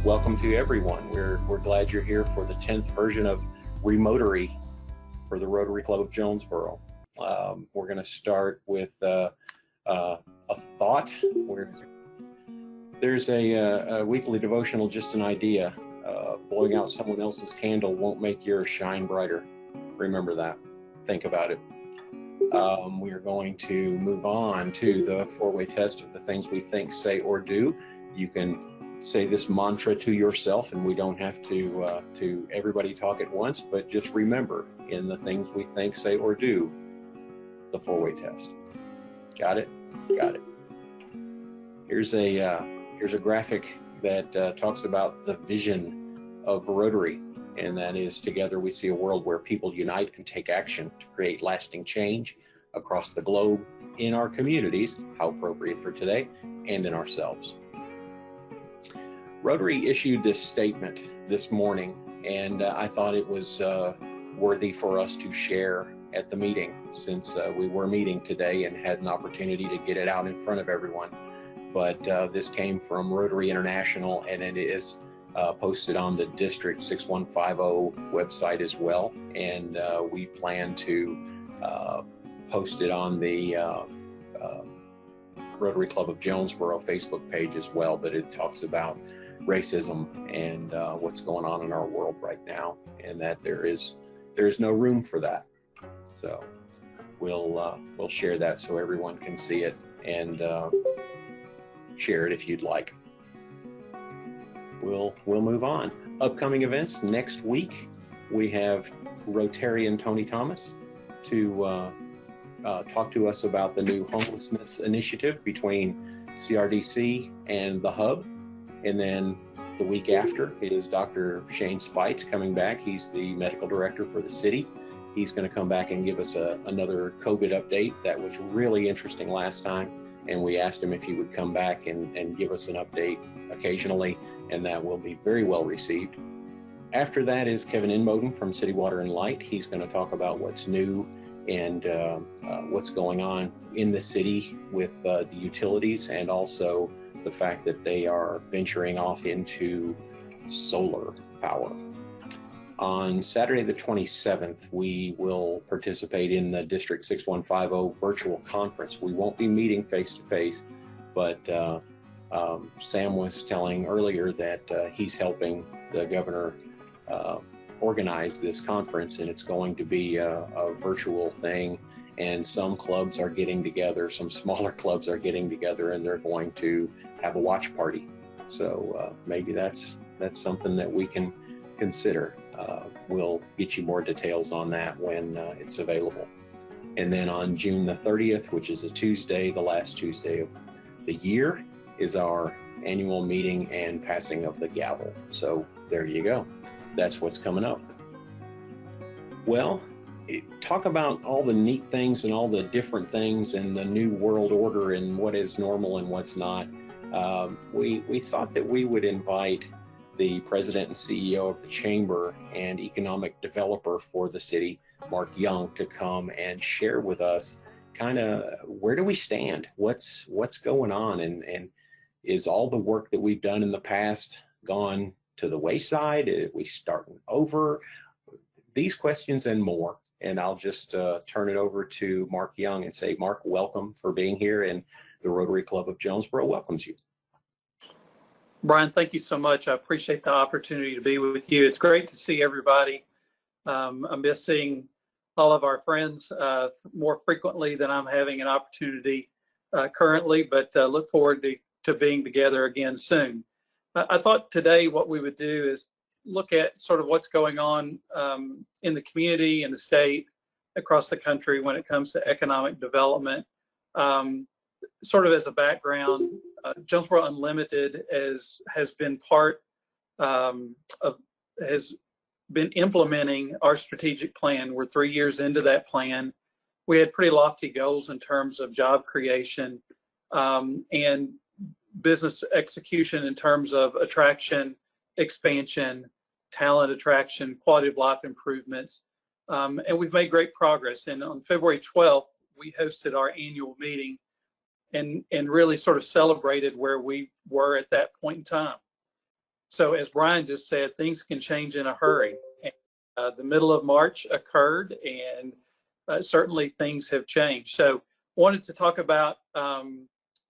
welcome to everyone. We're glad you're here for the 10th version of Remotary for the Rotary Club of Jonesboro. We're going to start with a thought. There's a weekly devotional, just an idea. Blowing out someone else's candle won't make yours shine brighter. Remember that. Think about it. We are going to move on to the four-way test of the things we think, say, or do. You can say this mantra to yourself, and we don't have to everybody talk at once, but just remember, in the things we think, say, or do, the four-way test. Got it? Got it. Here's a graphic that talks about the vision of Rotary, and that is, together we see a world where people unite and take action to create lasting change across the globe, in our communities, how appropriate for today, and in ourselves. Rotary issued this statement this morning, and I thought it was worthy for us to share at the meeting, since we were meeting today and had an opportunity to get it out in front of everyone. But this came from Rotary International, and it is posted on the District 6150 website as well, and we plan to post it on the Rotary Club of Jonesboro Facebook page as well. But it talks about racism and what's going on in our world right now, and that there is no room for that. So we'll share that so everyone can see it, and share it if you'd like. We'll move on. Upcoming events next week, we have Rotarian Tony Thomas to talk to us about the new homelessness initiative between CRDC and the Hub. And then the week after is Dr. Shane Spites coming back. He's the medical director for the city. He's going to come back and give us another COVID update. That was really interesting last time, and we asked him if he would come back and give us an update occasionally, and that will be very well received. After that is Kevin Inmoden from City Water and Light. He's going to talk about what's new and what's going on in the city with the utilities, and also the fact that they are venturing off into solar power. On Saturday the 27th, we will participate in the District 6150 virtual conference. We won't be meeting face-to-face, but Sam was telling earlier that he's helping the governor organize this conference, and it's going to be a virtual thing. And some clubs are getting together, some smaller clubs are getting together, and they're going to have a watch party. So maybe that's something that we can consider. We'll get you more details on that when it's available. And then on June the 30th, which is a Tuesday, the last Tuesday of the year, is our annual meeting and passing of the gavel. So there you go. That's what's coming up. Well, talk about all the neat things and all the different things and the new world order and what is normal and what's not. We thought that we would invite the president and CEO of the chamber and economic developer for the city, Mark Young, to come and share with us kind of where do we stand, what's going on, and is all the work that we've done in the past gone to the wayside? Are we starting over? These questions and more. And I'll just turn it over to Mark Young and say, Mark, welcome for being here, and the Rotary Club of Jonesboro welcomes you. Brian, thank you so much. I appreciate the opportunity to be with you. It's great to see everybody. I miss seeing all of our friends more frequently than I'm having an opportunity currently, but look forward to being together again soon. I thought today what we would do is look at sort of what's going on in the community, in the state, across the country when it comes to economic development. Sort of as a background, Jonesboro Unlimited has been implementing our strategic plan. We're 3 years into that plan. We had pretty lofty goals in terms of job creation and business execution in terms of attraction, expansion, talent attraction, quality of life improvements, and we've made great progress. And on February 12th, we hosted our annual meeting and really sort of celebrated where we were at that point in time. So as Brian just said, things can change in a hurry. And, the middle of March occurred, and certainly things have changed. So wanted to talk about,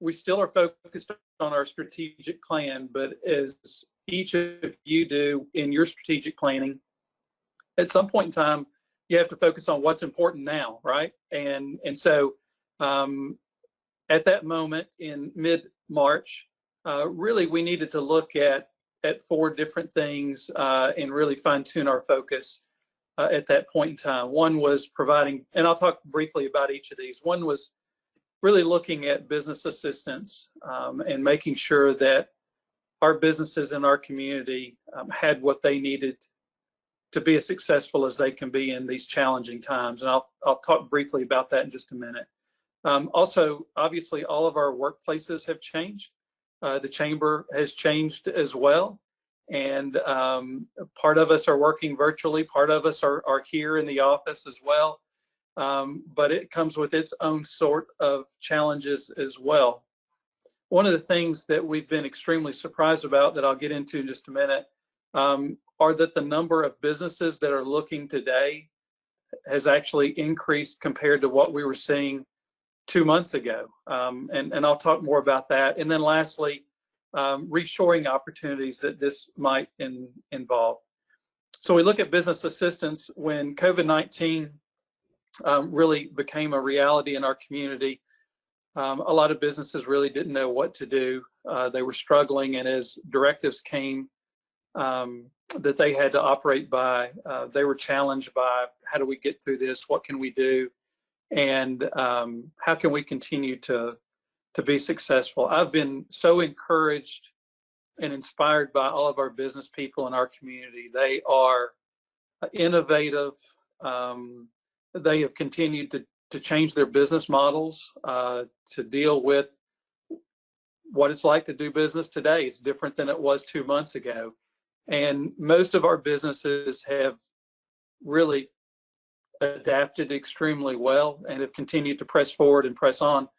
we still are focused on our strategic plan, but as each of you do in your strategic planning, at some point in time, you have to focus on what's important now, right? And so at that moment in mid-March, really we needed to look at 4 different things and really fine-tune our focus at that point in time. One was providing, and I'll talk briefly about each of these. One was really looking at business assistance and making sure that our businesses in our community had what they needed to be as successful as they can be in these challenging times. And I'll talk briefly about that in just a minute. Also, obviously, all of our workplaces have changed. The chamber has changed as well. And part of us are working virtually, part of us are here in the office as well. But it comes with its own sort of challenges as well. One of the things that we've been extremely surprised about, that I'll get into in just a minute, are that the number of businesses that are looking today has actually increased compared to what we were seeing 2 months ago. And I'll talk more about that. And then lastly, reshoring opportunities that this might involve. So we look at business assistance. When COVID-19 really became a reality in our community, a lot of businesses really didn't know what to do. They were struggling, and as directives came that they had to operate by, they were challenged by, how do we get through this? What can we do? And how can we continue to be successful? I've been so encouraged and inspired by all of our business people in our community. They are innovative. They have continued to change their business models to deal with what it's like to do business today. It's different than it was 2 months ago. And most of our businesses have really adapted extremely well and have continued to press forward and press on.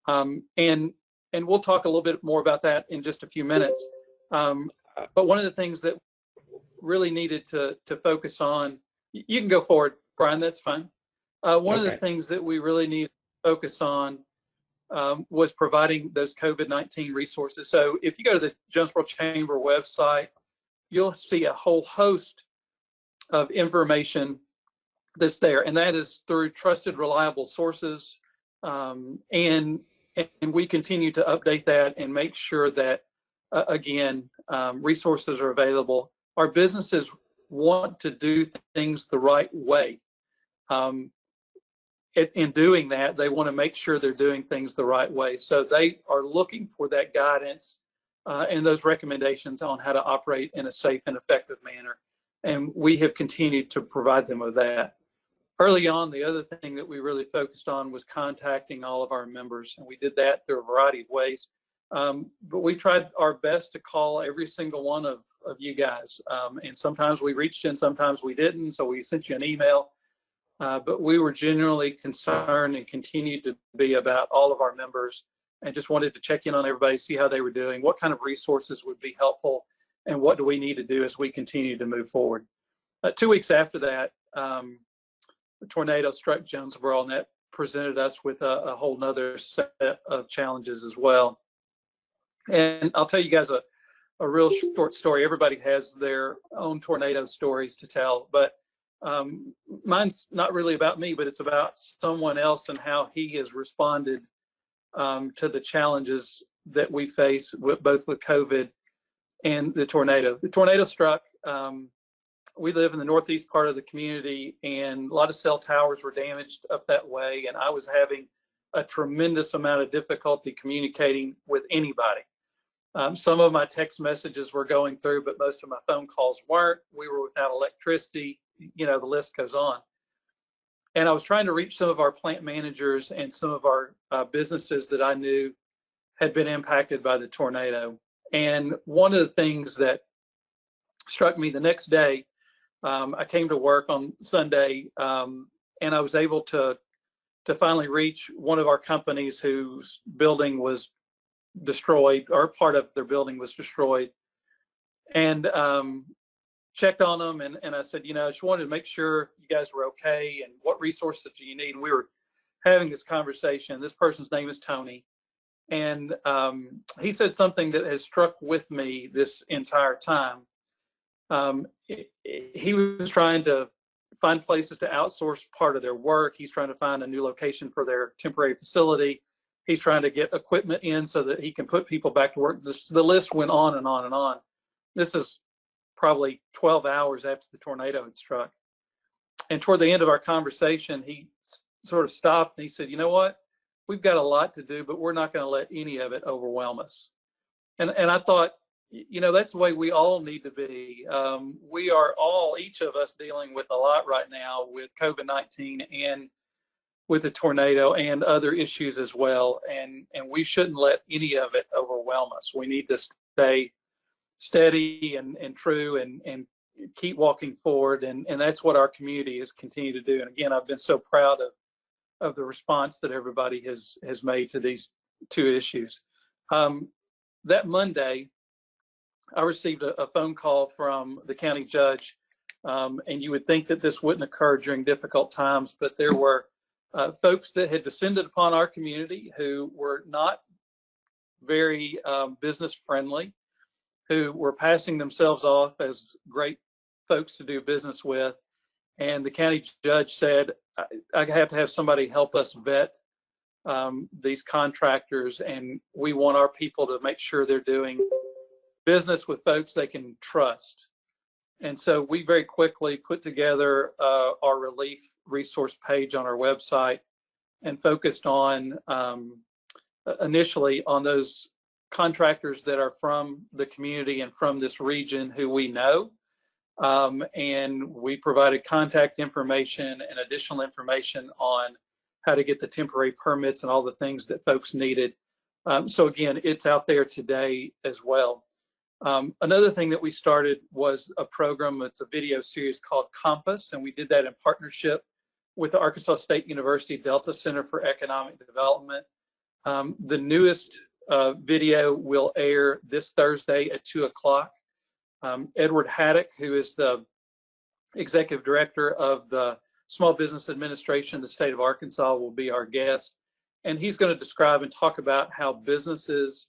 And we'll talk a little bit more about that in just a few minutes. But one of the things that really needed to focus on, you can go forward, Brian, that's fine. One of the things that we really need to focus on was providing those COVID-19 resources. So if you go to the Jonesboro Chamber website, you'll see a whole host of information that's there, and that is through trusted, reliable sources. And we continue to update that and make sure that, again, resources are available. Our businesses want to do things the right way. In doing that, they want to make sure they're doing things the right way. So they are looking for that guidance and those recommendations on how to operate in a safe and effective manner. And we have continued to provide them with that. Early on, the other thing that we really focused on was contacting all of our members, and we did that through a variety of ways. But we tried our best to call every single one of you guys. And sometimes we reached you and sometimes we didn't, so we sent you an email. But we were genuinely concerned and continued to be about all of our members, and just wanted to check in on everybody, see how they were doing, what kind of resources would be helpful, and what do we need to do as we continue to move forward. 2 weeks after that, the tornado struck Jonesboro, and that presented us with a whole nother set of challenges as well. And I'll tell you guys a real short story. Everybody has their own tornado stories to tell, but mine's not really about me, but it's about someone else and how he has responded to the challenges that we face both with COVID and the tornado. The tornado struck. We live in the northeast part of the community, and a lot of cell towers were damaged up that way, and I was having a tremendous amount of difficulty communicating with anybody. Some of my text messages were going through, but most of my phone calls weren't. We were without electricity. You know, the list goes on. And I was trying to reach some of our plant managers and some of our businesses that I knew had been impacted by the tornado. And one of the things that struck me the next day, I came to work on Sunday, and I was able to finally reach one of our companies whose building was destroyed, or part of their building was destroyed. and checked on them, and I said, I just wanted to make sure you guys were okay, and what resources do you need? And we were having this conversation. This person's name is Tony, and he said something that has struck with me this entire time. He was trying to find places to outsource part of their work. He's trying to find a new location for their temporary facility. He's trying to get equipment in so that he can put people back to work. The list went on and on and on. This is probably 12 hours after the tornado had struck. And toward the end of our conversation, he sort of stopped and he said, you know what? We've got a lot to do, but we're not going to let any of it overwhelm us. And I thought, that's the way we all need to be. We are all, each of us, dealing with a lot right now with COVID-19 and with the tornado and other issues as well. And we shouldn't let any of it overwhelm us. We need to stay steady and true and keep walking forward. And that's what our community has continued to do. And again, I've been so proud of the response that everybody has made to these two issues. That Monday, I received a phone call from the county judge, and you would think that this wouldn't occur during difficult times, but there were folks that had descended upon our community who were not very business friendly, who were passing themselves off as great folks to do business with. And the county judge said, I have to have somebody help us vet these contractors, and we want our people to make sure they're doing business with folks they can trust. And so we very quickly put together our relief resource page on our website and focused on initially on those contractors that are from the community and from this region who we know. And we provided contact information and additional information on how to get the temporary permits and all the things that folks needed. So again, it's out there today as well. Another thing that we started was a program. It's a video series called Compass, and we did that in partnership with the Arkansas State University Delta Center for Economic Development. The newest video will air this Thursday at 2 o'clock. Edward Haddock, who is the executive director of the Small Business Administration of the state of Arkansas, will be our guest. And he's going to describe and talk about how businesses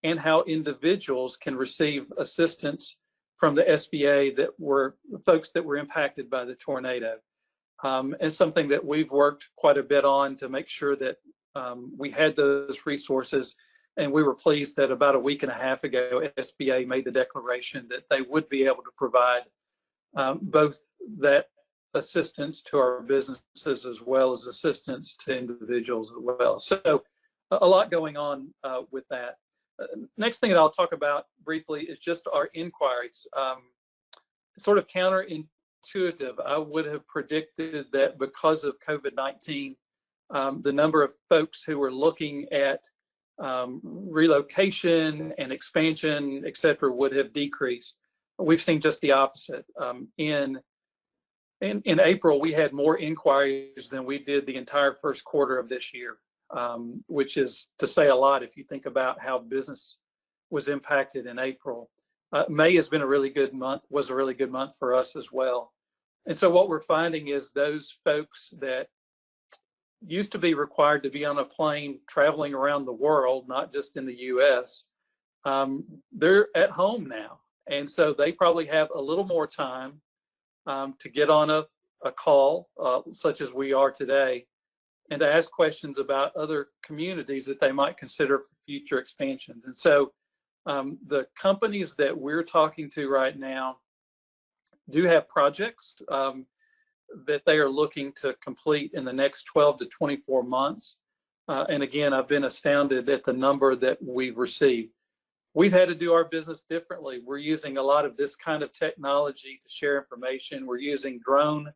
and how individuals can receive assistance from the SBA that were folks that were impacted by the tornado. And something that we've worked quite a bit on to make sure that we had those resources. And we were pleased that about a week and a half ago, SBA made the declaration that they would be able to provide both that assistance to our businesses as well as assistance to individuals as well. So a lot going on with that. Next thing that I'll talk about briefly is just our inquiries. Sort of counterintuitive, I would have predicted that because of COVID-19, the number of folks who were looking at relocation and expansion, et cetera, would have decreased. We've seen just the opposite. In April, we had more inquiries than we did the entire first quarter of this year. Which is to say a lot if you think about how business was impacted in April. May has been a really good month, was a really good month for us as well. And so what we're finding is those folks that used to be required to be on a plane traveling around the world, not just in the US, they're at home now. And so they probably have a little more time to get on a call, such as we are today, and to ask questions about other communities that they might consider for future expansions. And so the companies that we're talking to right now do have projects that they are looking to complete in the next 12 to 24 months. And again, I've been astounded at the number that we've received. We've had to do our business differently. We're using a lot of this kind of technology to share information. We're using drone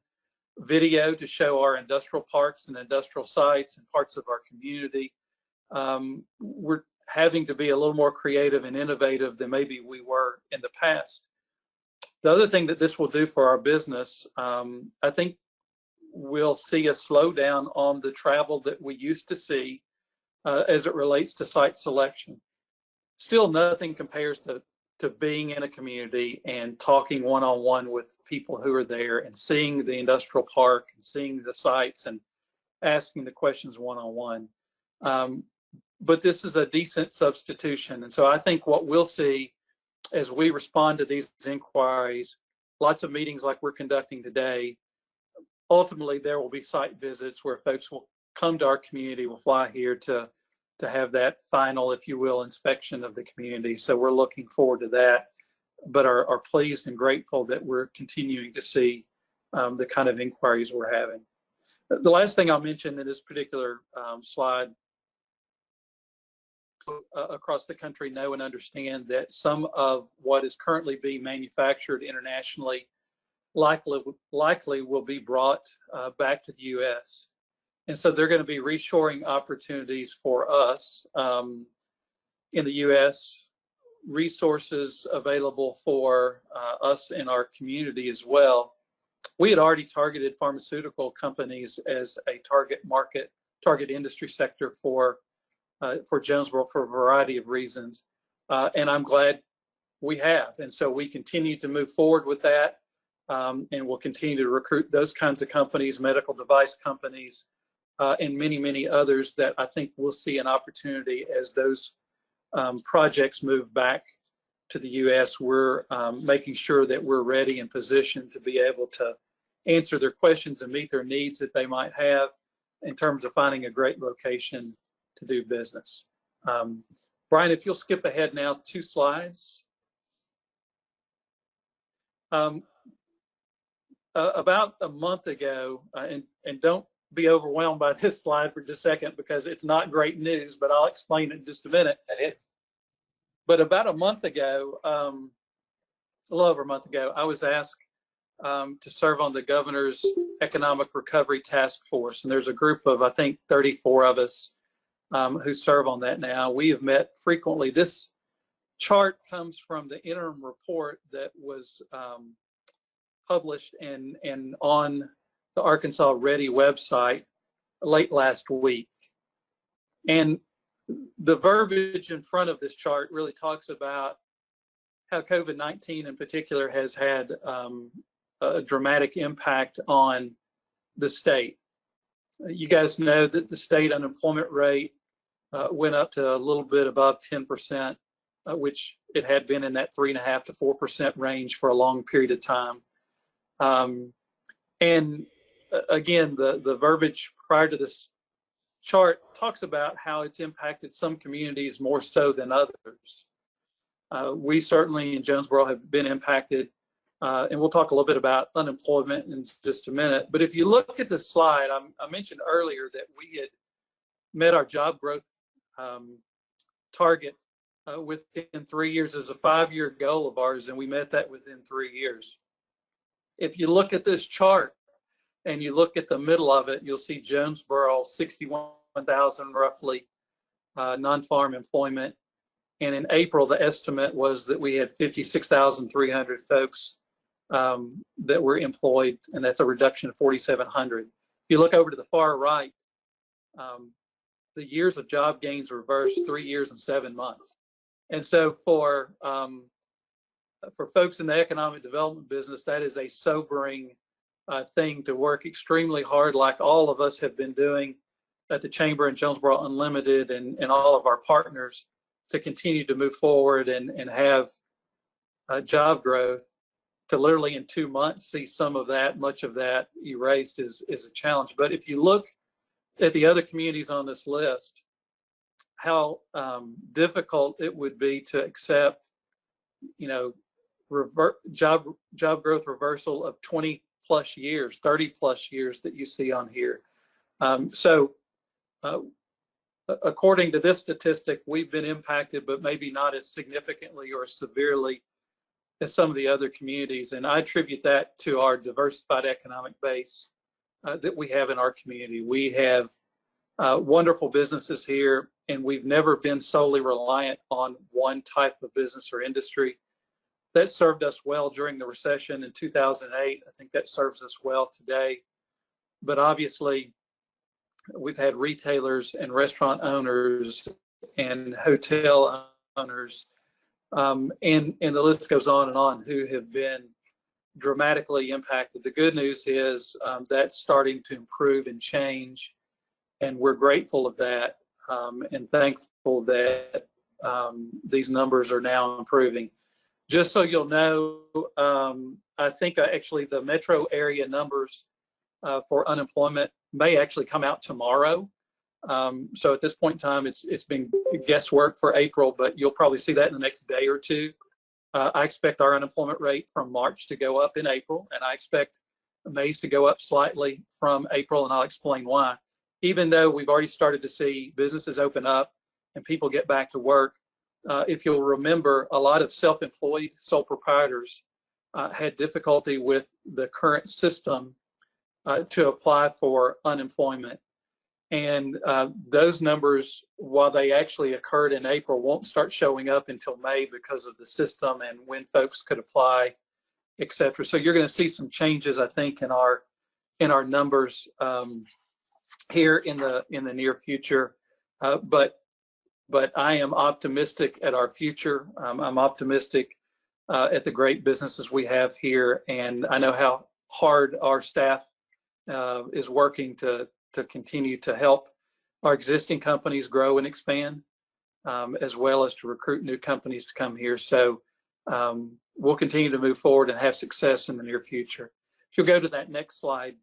video to show our industrial parks and industrial sites and parts of our community. We're having to be a little more creative and innovative than maybe we were in the past. The other thing that this will do for our business, I think we'll see a slowdown on the travel that we used to see as it relates to site selection. Still, nothing compares to to being in a community and talking one-on-one with people who are there and seeing the industrial park and seeing the sites and asking the questions one-on-one. But this is a decent substitution. And so I think what we'll see as we respond to these inquiries, lots of meetings like we're conducting today, ultimately there will be site visits where folks will come to our community, will fly here to have that final, if you will, inspection of the community. So we're looking forward to that, but are pleased and grateful that we're continuing to see the kind of inquiries we're having. The last thing I'll mention in this particular slide, across the country know and understand that some of what is currently being manufactured internationally likely will be brought back to the U.S. And so there are going to be reshoring opportunities for us in the U.S., resources available for us in our community as well. We had already targeted pharmaceutical companies as a target industry sector for Jonesboro for a variety of reasons, and I'm glad we have. And so we continue to move forward with that, and we'll continue to recruit those kinds of companies, medical device companies, and many, many others that I think we'll see an opportunity as those projects move back to the U.S. We're making sure that we're ready and positioned to be able to answer their questions and meet their needs that they might have in terms of finding a great location to do business. Brian, if you'll skip ahead now 2 slides. About a month ago, and don't be overwhelmed by this slide for just a second because it's not great news, but I'll explain it in just a minute. But about a month ago, a little over a month ago, I was asked to serve on the governor's economic recovery task force. And there's a group of, I think, 34 of us who serve on that now. We have met frequently. This chart comes from the interim report that was published and on the Arkansas Ready website late last week. And the verbiage in front of this chart really talks about how COVID-19 in particular has had a dramatic impact on the state. You guys know that the state unemployment rate went up to a little bit above 10%, which it had been in that 3.5% to 4% range for a long period of time. And again, the verbiage prior to this chart talks about how it's impacted some communities more so than others. We certainly in Jonesboro have been impacted, and we'll talk a little bit about unemployment in just a minute. But if you look at the slide, I mentioned earlier that we had met our job growth target within 3 years as a 5-year goal of ours, and we met that within 3 years. If you look at this chart and you look at the middle of it, you'll see Jonesboro, 61,000 roughly non-farm employment. And in April, the estimate was that we had 56,300 folks that were employed, and that's a reduction of 4,700. If you look over to the far right, the years of job gains reversed 3 years and 7 months. And so for folks in the economic development business, that is a sobering thing to work extremely hard, like all of us have been doing at the Chamber and Jonesboro Unlimited and all of our partners to continue to move forward and have job growth. To literally in 2 months see some of that, much of that erased is a challenge. But if you look at the other communities on this list, how difficult it would be to accept, job growth reversal of 20 plus years, 30 plus years that you see on here. According to this statistic, we've been impacted, but maybe not as significantly or severely as some of the other communities. And I attribute that to our diversified economic base that we have in our community. We have wonderful businesses here, and we've never been solely reliant on one type of business or industry. That served us well during the recession in 2008. I think that serves us well today. But obviously, we've had retailers and restaurant owners and hotel owners and the list goes on, who have been dramatically impacted. The good news is that's starting to improve and change, and we're grateful of that and thankful that these numbers are now improving. Just so you'll know, I think actually the metro area numbers for unemployment may actually come out tomorrow. So at this point in time, it's been guesswork for April, but you'll probably see that in the next day or two. I expect our unemployment rate from March to go up in April, and I expect May's to go up slightly from April, and I'll explain why. Even though we've already started to see businesses open up and people get back to work, if you'll remember, a lot of self-employed sole proprietors had difficulty with the current system to apply for unemployment. And those numbers, while they actually occurred in April, won't start showing up until May because of the system and when folks could apply, et cetera. So you're going to see some changes, I think, in our numbers here in the near future. But I am optimistic at our future. I'm optimistic at the great businesses we have here, and I know how hard our staff is working to continue to help our existing companies grow and expand, as well as to recruit new companies to come here. So we'll continue to move forward and have success in the near future. If you'll go to that next slide,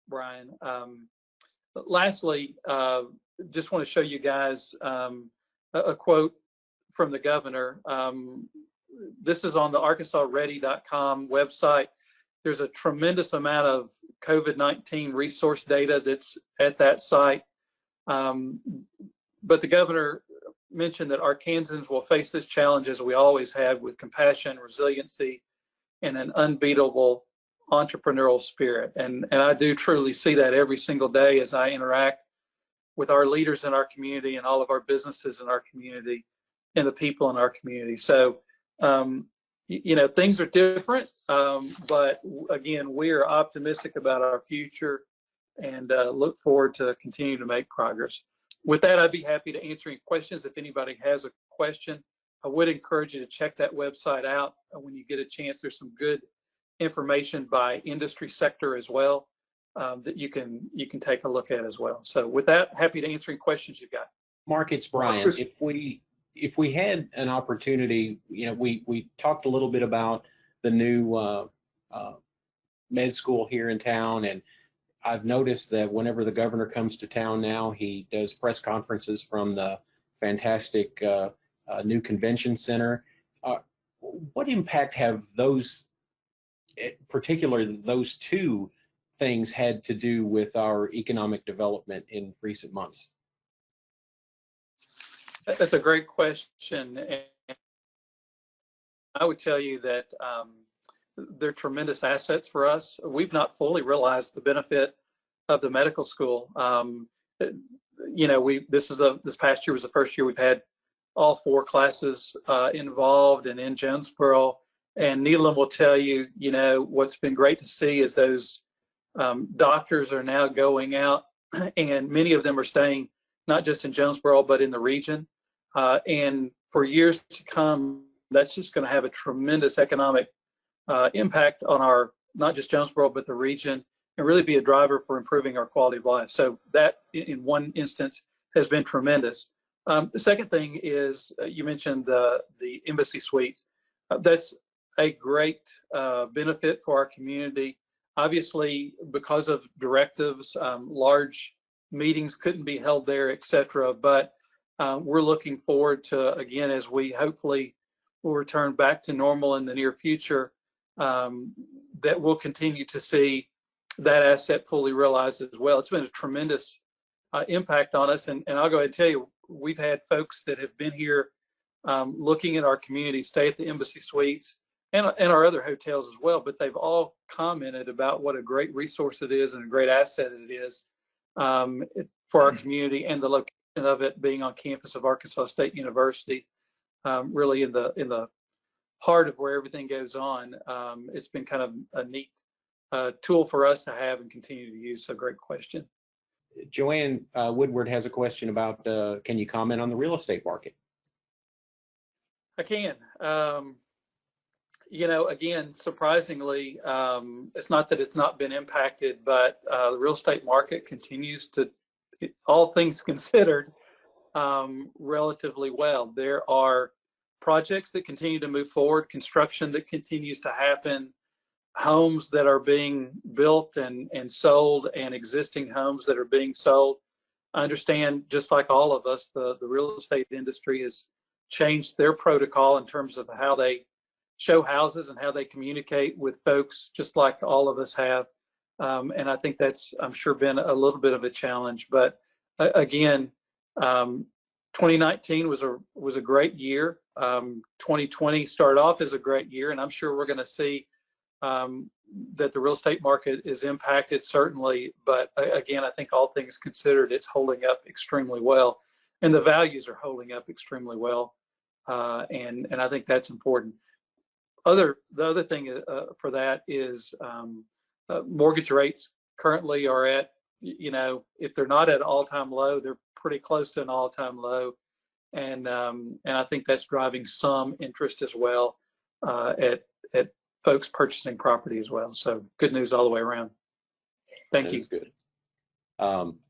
Brian. Lastly, just want to show you guys a quote from the governor. This is on the ArkansasReady.com website. There's a tremendous amount of COVID-19 resource data that's at that site. But the governor mentioned that Arkansans will face this challenge, as we always have, with compassion, resiliency, and an unbeatable entrepreneurial spirit. And I do truly see that every single day as I interact with our leaders in our community and all of our businesses in our community and the people in our community. So, you know, things are different, but again, we are optimistic about our future and look forward to continuing to make progress. With that, I'd be happy to answer any questions. If anybody has a question, I would encourage you to check that website out when you get a chance. There's some good information by industry sector as well that you can take a look at as well. So with that, happy to answer any questions you've got. Mark, it's Brian. If we had an opportunity, you know, we talked a little bit about the new med school here in town, and I've noticed that whenever the governor comes to town now, he does press conferences from the fantastic new convention center. What impact have those, particularly those two things, had to do with our economic development in recent months? That's a great question. And I would tell you that they're tremendous assets for us. We've not fully realized the benefit of the medical school. You know, this past year was the first year we've had all 4 classes involved and in Jonesboro. And Neelam will tell you, you know, what's been great to see is those doctors are now going out, and many of them are staying not just in Jonesboro, but in the region. And for years to come, that's just going to have a tremendous economic impact on our, not just Jonesboro, but the region, and really be a driver for improving our quality of life. So that, in one instance, has been tremendous. The second thing is, you mentioned the embassy suites. That's a great benefit for our community. Obviously, because of directives, large meetings couldn't be held there, et cetera. But we're looking forward to, again, as we hopefully will return back to normal in the near future, that we'll continue to see that asset fully realized as well. It's been a tremendous impact on us. And I'll go ahead and tell you, we've had folks that have been here looking at our community, stay at the embassy suites and our other hotels as well, but they've all commented about what a great resource it is and a great asset it is for our community, and the location of it being on campus of Arkansas State University, really in the heart of where everything goes on. It's been kind of a neat tool for us to have and continue to use. So great question. Joanne Woodward has a question about, can you comment on the real estate market? I can. Again, surprisingly, it's not that it's not been impacted, but the real estate market continues to, all things considered, relatively well. There are projects that continue to move forward, construction that continues to happen, homes that are being built and sold, and existing homes that are being sold. I understand, just like all of us, the real estate industry has changed their protocol in terms of how they show houses and how they communicate with folks, just like all of us have. And I think that's, I'm sure, been a little bit of a challenge. But again, 2019 was a great year. 2020 started off as a great year, and I'm sure we're going to see that the real estate market is impacted, certainly. But again, I think all things considered, it's holding up extremely well, and the values are holding up extremely well. And I think that's important. The other thing for that is mortgage rates currently are at, if they're not at an all-time low, they're pretty close to an all-time low, and I think that's driving some interest as well at folks purchasing property as well. So good news all the way around. Thank you. That's good.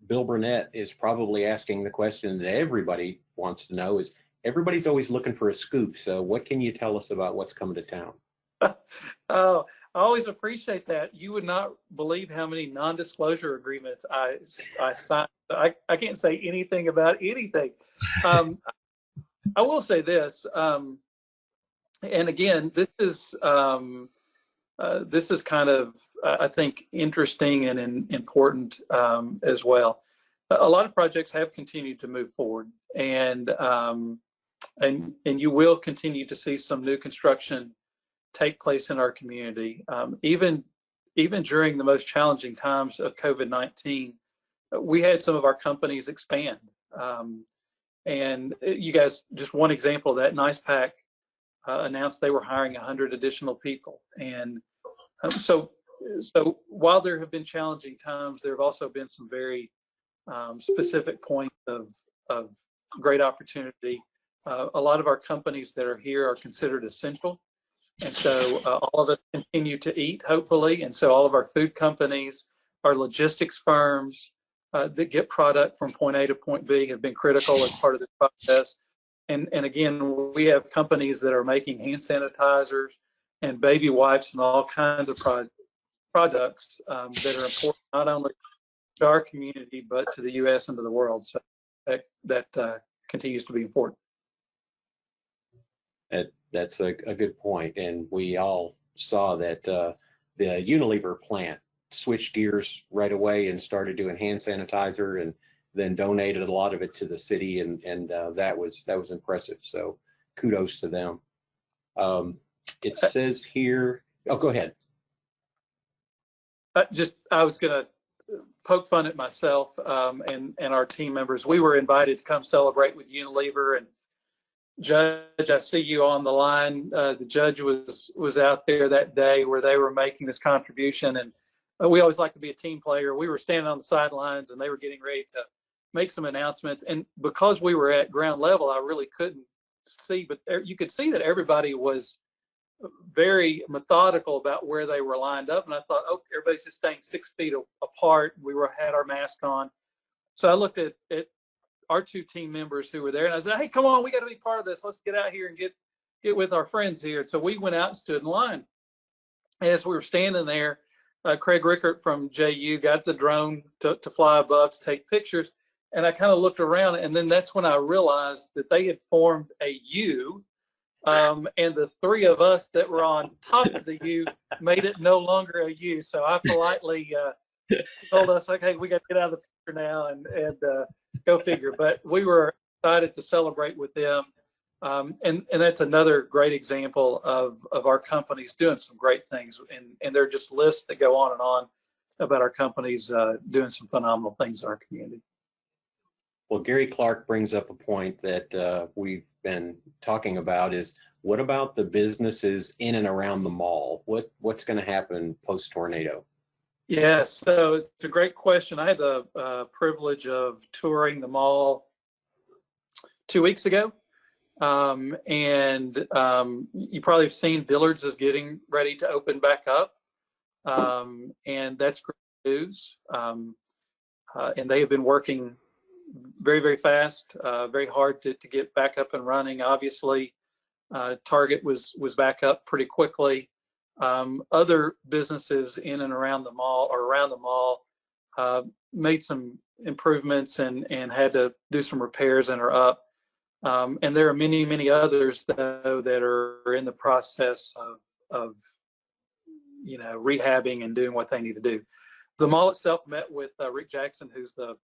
Bill Burnett is probably asking the question that everybody wants to know: is everybody's always looking for a scoop. So what can you tell us about what's coming to town? Oh, I always appreciate that. You would not believe how many non-disclosure agreements I signed. I can't say anything about anything. I will say this, and again, this is kind of, I think, interesting and important as well. A lot of projects have continued to move forward, and you will continue to see some new construction take place in our community. Even during the most challenging times of COVID-19, we had some of our companies expand. And you guys, just one example of that, NicePack announced they were hiring 100 additional people. And so while there have been challenging times, there have also been some very specific points of great opportunity. A lot of our companies that are here are considered essential. And so all of us continue to eat, hopefully. And so all of our food companies, our logistics firms that get product from point A to point B have been critical as part of this process. And again, we have companies that are making hand sanitizers and baby wipes and all kinds of products that are important not only to our community, but to the U.S. and to the world. So that continues to be important. That's a good point. And we all saw that the Unilever plant switched gears right away and started doing hand sanitizer, and then donated a lot of it to the city, and that was impressive. So kudos to them. It says here, oh, go ahead. I was going to poke fun at myself and our team members. We were invited to come celebrate with Unilever, and Judge, I see you on the line. The judge was out there that day where they were making this contribution, and we always like to be a team player. We were standing on the sidelines, and they were getting ready to make some announcements. And because we were at ground level, I really couldn't see, but you could see that everybody was very methodical about where they were lined up. And I thought, oh, everybody's just staying 6 feet apart. We had our mask on. So I looked at our two team members who were there, and I said, hey, come on, we got to be part of this. Let's get out here and get with our friends here. And so we went out and stood in line. As we were standing there, Craig Rickert from JU got the drone to fly above to take pictures. And I kind of looked around, and then that's when I realized that they had formed a U, and the three of us that were on top of the U made it no longer a U. So I politely told us, okay, we got to get out of the picture now, and go figure. But we were excited to celebrate with them, and that's another great example of our companies doing some great things, and there are just lists that go on and on about our companies doing some phenomenal things in our community. Well, Gary Clark brings up a point that we've been talking about, is what about the businesses in and around the mall? What's going to happen post-tornado? Yes, so it's a great question. I had the privilege of touring the mall 2 weeks ago, You probably have seen Dillard's is getting ready to open back up, and that's great news. And they have been working very, very fast, very hard to get back up and running. Obviously, Target was back up pretty quickly. Other businesses in and around the mall or around the mall made some improvements and had to do some repairs and are up. And there are many, many others though that are in the process of rehabbing and doing what they need to do. The mall itself met with Rick Jackson, who's the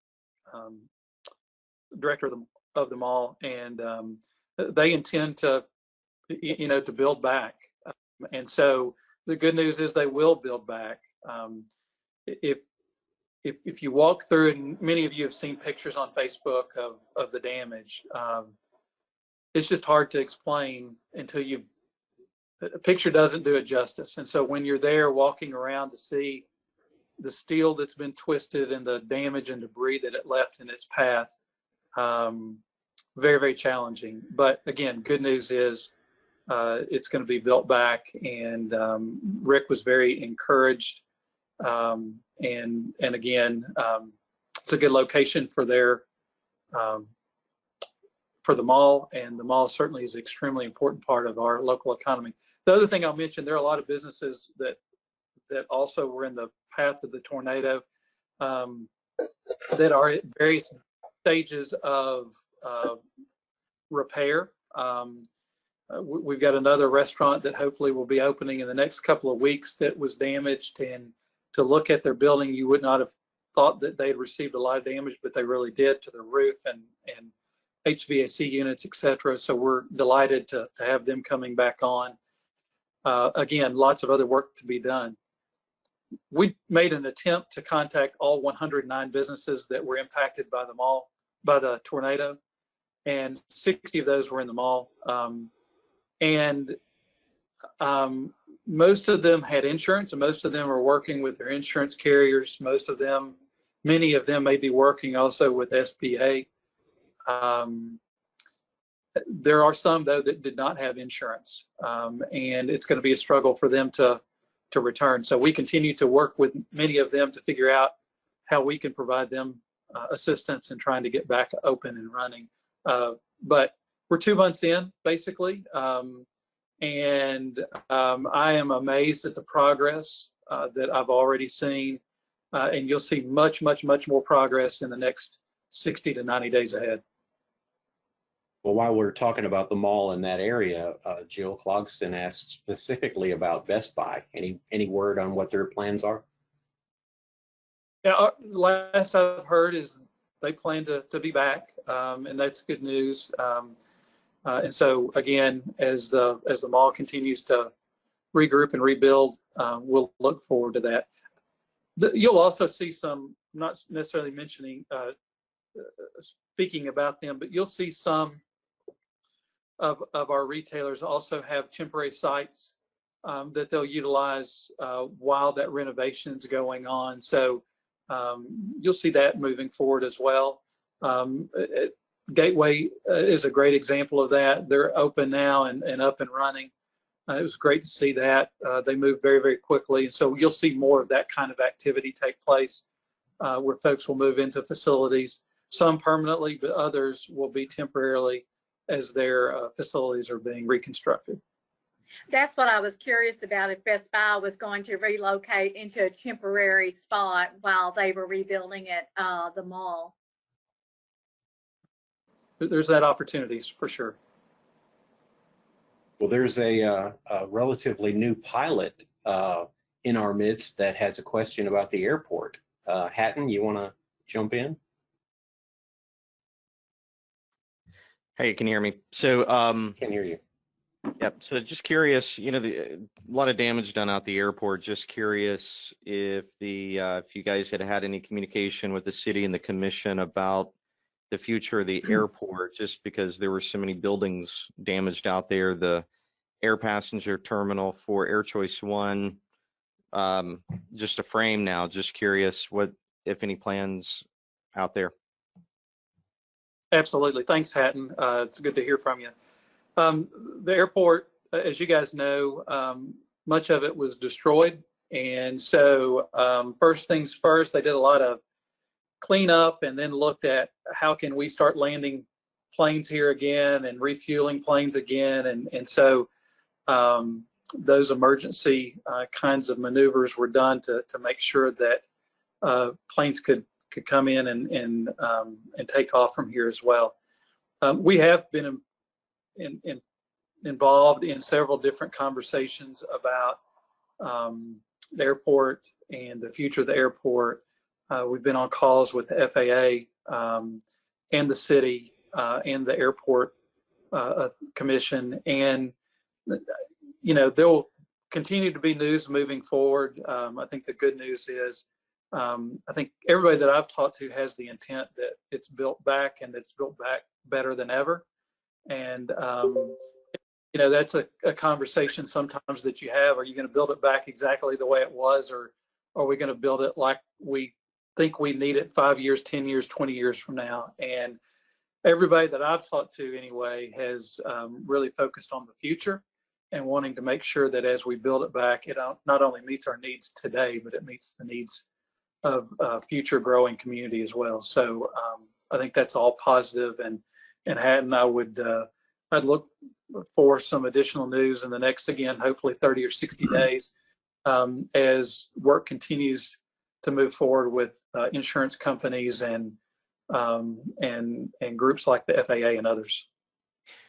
director of the mall, and they intend to build back. And so the good news is they will build back. If you walk through, and many of you have seen pictures on Facebook of the damage, it's just hard to explain until a picture doesn't do it justice. And so when you're there walking around to see the steel that's been twisted and the damage and debris that it left in its path, very, very challenging. But again, good news is it's going to be built back, and Rick was very encouraged. And again, it's a good location for for the mall, and the mall certainly is an extremely important part of our local economy. The other thing I'll mention, there are a lot of businesses that also were in the path of the tornado that are at various stages of repair. We've got another restaurant that hopefully will be opening in the next couple of weeks that was damaged, and to look at their building, you would not have thought that they'd received a lot of damage, but they really did, to the roof and HVAC units, etc. So we're delighted to have them coming back on. Again, lots of other work to be done. We made an attempt to contact all 109 businesses that were impacted by the tornado, and 60 of those were in the mall. Most of them had insurance, and most of them are working with their insurance carriers. Many of them may be working also with SBA. There are some, though, that did not have insurance, and it's going to be a struggle for them to return. So we continue to work with many of them to figure out how we can provide them assistance in trying to get back open and running. But we're 2 months in, basically, and I am amazed at the progress that I've already seen, and you'll see much, much, much more progress in the next 60 to 90 days ahead. Well, while we're talking about the mall in that area, Jill Clogston asked specifically about Best Buy. Any word on what their plans are? Yeah, last I've heard is they plan to be back, and that's good news. And so again, as the mall continues to regroup and rebuild, we'll look forward to that. You'll also see some, not necessarily speaking about them, but you'll see some of our retailers also have temporary sites that they'll utilize while that renovation is going on. So you'll see that moving forward as well. Gateway is a great example of that. They're open now and up and running. It was great to see that. They moved very, very quickly. And so you'll see more of that kind of activity take place where folks will move into facilities, some permanently, but others will be temporarily as their facilities are being reconstructed. That's what I was curious about, if Best Buy was going to relocate into a temporary spot while they were rebuilding at the mall. There's that opportunity for sure. Well, there's a relatively new pilot in our midst that has a question about the airport. Hatton, you want to jump in? Hey, can you hear me? So, Can hear you. yep. So, just curious. A lot of damage done out the airport. Just curious if you guys had any communication with the city and the commission about the future of the airport, just because there were so many buildings damaged out there. The air passenger terminal for Air Choice 1, just a frame now. Just curious what, if any, plans out there. Absolutely. Thanks, Hatton. It's good to hear from you. The airport, as you guys know, much of it was destroyed. And so first things first, they did a lot of cleanup and then looked at how can we start landing planes here again and refueling planes again. And so those emergency kinds of maneuvers were done to make sure that planes could come in and take off from here as well. We have been involved in several different conversations about the airport and the future of the airport. We've been on calls with the FAA and the city and the airport commission, and there will continue to be news moving forward. I think the good news is I think everybody that I've talked to has the intent that it's built back and it's built back better than ever. And that's a conversation sometimes that you have. Are you going to build it back exactly the way it was, or are we going to build it like we think we need it 5 years, 10 years, 20 years from now? And everybody that I've talked to anyway has really focused on the future and wanting to make sure that as we build it back, it not only meets our needs today, but it meets the needs of future growing community as well. So I think that's all positive. And I'd look for some additional news in the next, again, hopefully 30 or 60 days as work continues to move forward with insurance companies and groups like the FAA and others.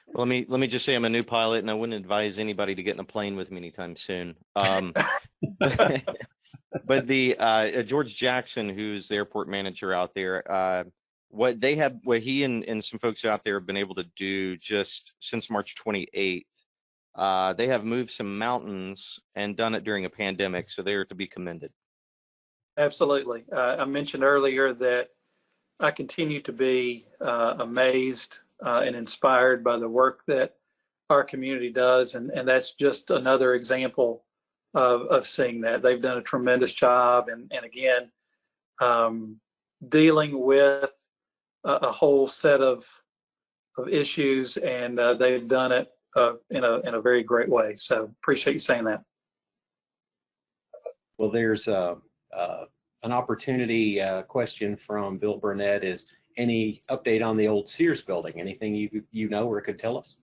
Well, let me just say I'm a new pilot, and I wouldn't advise anybody to get in a plane with me anytime soon. But the George Jackson, who's the airport manager out there, what he and some folks out there have been able to do just since March 28th, they have moved some mountains and done it during a pandemic, so they are to be commended. Absolutely. I mentioned earlier that I continue to be amazed and inspired by the work that our community does, and that's just another example of seeing that. They've done a tremendous job, and again, dealing with a whole set of issues, and they've done it in a very great way. So appreciate you saying that. Well, there's an opportunity question from Bill Burnett is, any update on the old Sears building? Anything you know or could tell us?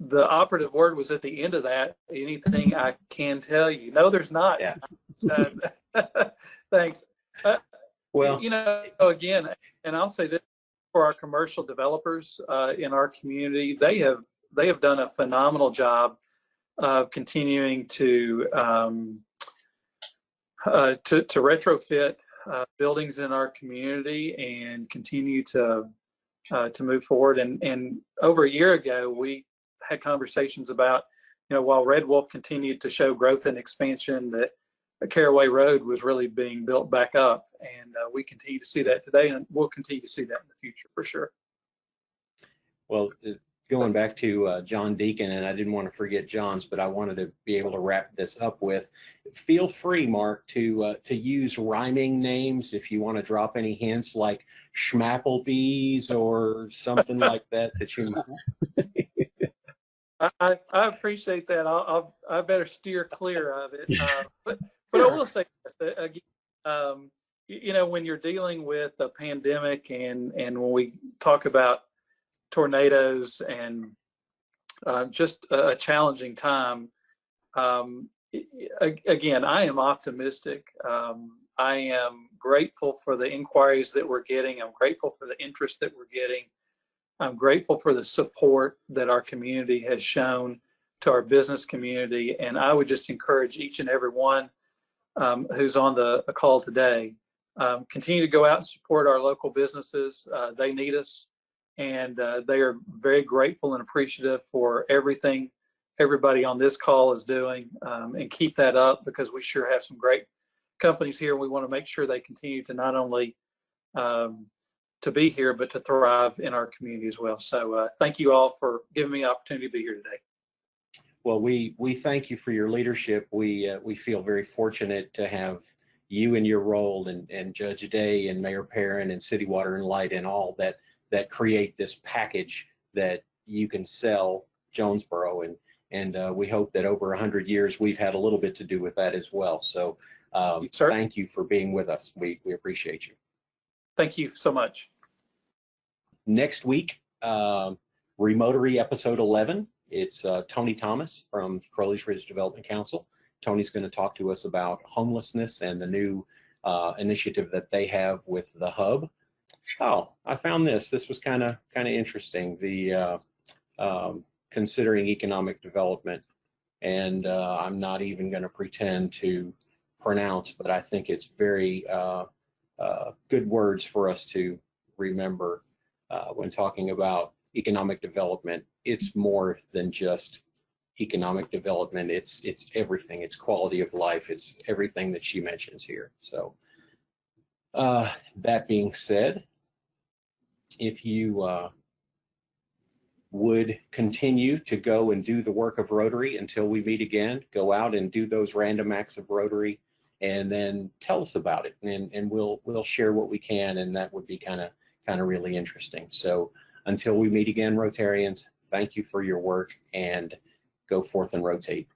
The operative word was at the end of that. Anything I can tell you? No, there's not. Yeah. Thanks. Well, again, and I'll say this for our commercial developers in our community, they have done a phenomenal job of continuing to retrofit buildings in our community and continue to move forward. And over a year ago, we had conversations about, while Red Wolf continued to show growth and expansion, that Caraway Road was really being built back up. And we continue to see that today, and we'll continue to see that in the future for sure. Well, going back to John Deacon, and I didn't want to forget John's, but I wanted to be able to wrap this up with, feel free, Mark, to use rhyming names if you want to drop any hints like Schmapplebees or something like that you I appreciate that. I better steer clear of it. But I will say this, again, when you're dealing with a pandemic and when we talk about tornadoes and just a challenging time, again, I am optimistic. I am grateful for the inquiries that we're getting. I'm grateful for the interest that we're getting. I'm grateful for the support that our community has shown to our business community. And I would just encourage each and every one who's on the call today, continue to go out and support our local businesses. They need us, and they are very grateful and appreciative for everything everybody on this call is doing, and keep that up, because we sure have some great companies here. We want to make sure they continue to not only to be here, but to thrive in our community as well. So thank you all for giving me the opportunity to be here today. Well, we thank you for your leadership. We feel very fortunate to have you in your role, and Judge Day and Mayor Perrin and City Water and Light and all that create this package that you can sell Jonesboro, and we hope that over 100 years we've had a little bit to do with that as well. So Sir, thank you for being with us. We appreciate you. thank you so much. Next week, Remotary episode 11. It's Tony Thomas from Crowley's Ridge Development Council. Tony's going to talk to us about homelessness and the new initiative that they have with the hub. Oh, I found this. This was kind of interesting. The considering economic development, and I'm not even going to pretend to pronounce, but I think it's very good words for us to remember when talking about economic development. It's more than just economic development. It's everything. It's quality of life. It's everything that she mentions here. So that being said, if you would continue to go and do the work of Rotary until we meet again, go out and do those random acts of Rotary, and then tell us about it, and we'll share what we can, and that would be kind of really interesting. So until we meet again, Rotarians, thank you for your work, and go forth and rotate.